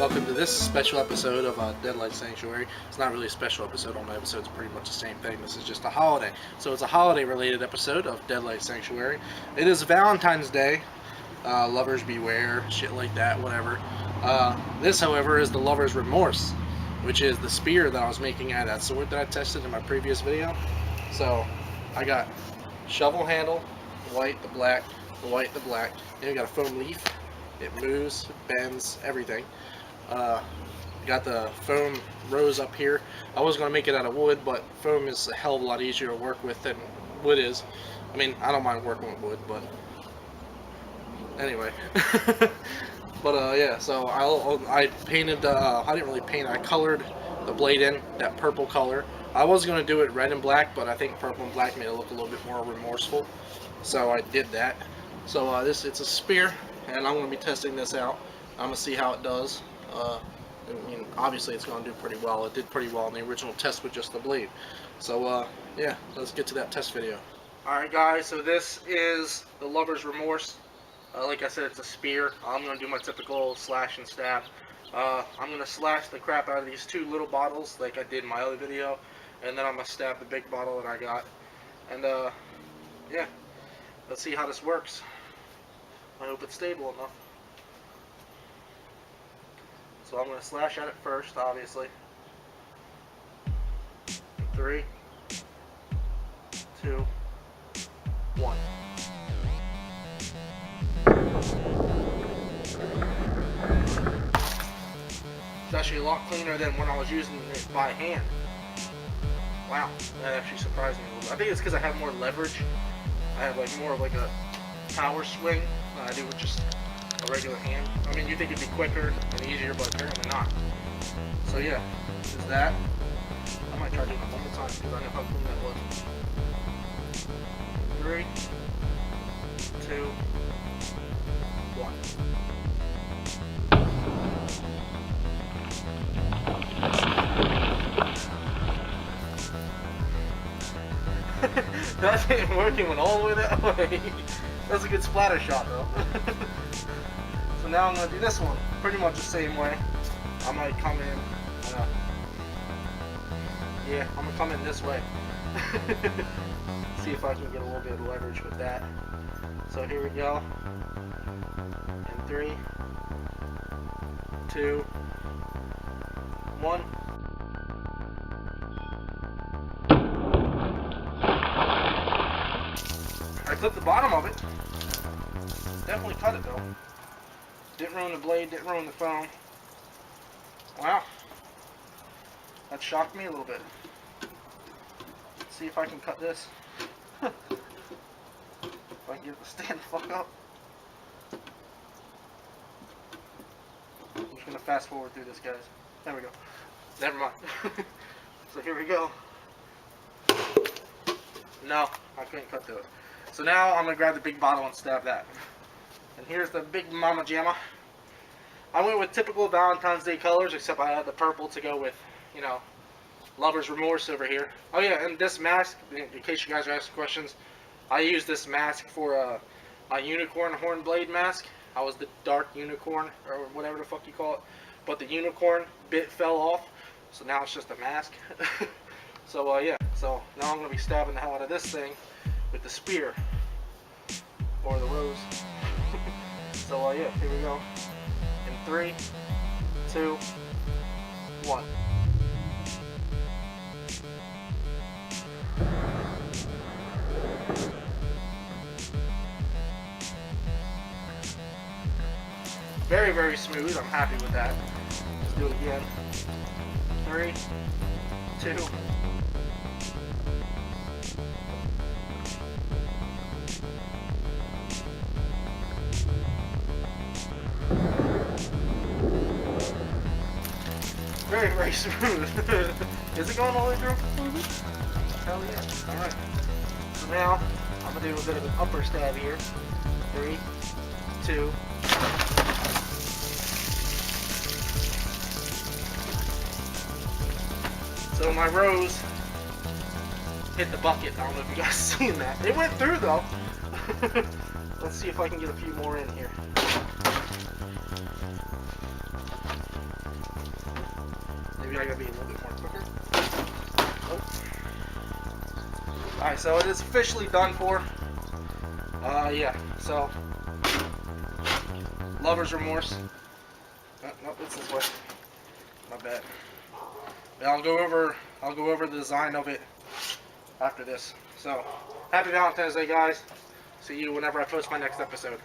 welcome to this special episode of Deadlight Sanctuary. It's not really a special episode, all my episodes are pretty much the same thing. This is just a holiday. So it's a holiday related episode of Deadlight Sanctuary. It is Valentine's Day. Lovers beware, shit like that, whatever. This, however, is the lover's remorse, which is the spear that I was making out of that sword that I tested in my previous video. So I got shovel handle, white, the black, the white, the black. Then we got a foam leaf. It moves, bends, everything. Got the foam rose up here. I was going to make it out of wood, but foam is a hell of a lot easier to work with than wood is. I mean, I don't mind working with wood, but anyway. But yeah, so I painted, I didn't really paint, I colored the blade in that purple color. I was going to do it red and black, but I think purple and black made it look a little bit more remorseful. So I did that. So it's a spear. And I'm going to be testing this out. I'm going to see how it does. I mean, obviously it's going to do pretty well. It did pretty well in the original test with just the blade. So yeah, let's get to that test video. Alright guys, so this is the lover's remorse. Like I said, it's a spear. I'm going to do my typical slash and stab. I'm going to slash the crap out of these two little bottles like I did in my other video. And then I'm going to stab the big bottle that I got. And yeah, let's see how this works. I hope it's stable enough. So I'm going to slash at it first, obviously. 3, 2, 1. It's actually a lot cleaner than when I was using it by hand. Wow, that actually surprised me a little bit. I think it's because I have more leverage. I have like more of like a power swing than I do with just a regular hand. I mean, you think it'd be quicker and easier, but apparently not. So yeah, this is that. I might try doing it one more time because I know how clean that was. 3, 2, 1. That didn't work, it went all the way that way. That's a good splatter shot though. So now I'm going to do this one pretty much the same way. I might come in, yeah, I'm going to come in this way. See if I can get a little bit of leverage with that. So here we go. And 3, 2, 1. I clipped the bottom of it. Definitely cut it though. Didn't ruin the blade, didn't ruin the foam. Wow. That shocked me a little bit. Let's see if I can cut this. If I can get it to stand the fuck up. I'm just gonna fast forward through this, guys. There we go. Never mind. So here we go. No, I couldn't cut through it. So now I'm going to grab the big bottle and stab that. And here's the big mama jamma. I went with typical Valentine's Day colors, except I had the purple to go with, you know, lover's remorse over here. Oh yeah, and this mask, in case you guys are asking questions, I used this mask for a unicorn horn blade mask. I was the dark unicorn, or whatever the fuck you call it. But the unicorn bit fell off, so now it's just a mask. So yeah, so now I'm going to be stabbing the hell out of this thing with the spear, or the rose. So yeah, here we go. In 3, 2, 1. Very, very smooth. I'm happy with that. Let's do it again. 3, 2, very, very smooth. Is it going all the way through? Mm-hmm. Hell yeah. Alright. So now, I'm going to do a bit of an upper stab here. 3, 2. So my rose hit the bucket. I don't know if you guys seen that. It went through though. Let's see if I can get a few more in here. Maybe I gotta be a little bit more quicker. Oh. Alright, so it is officially done for. Yeah, so lover's remorse. Nope, it's this way. My bad. But I'll go over the design of it after this. So, happy Valentine's Day, guys. See you whenever I post my next episode.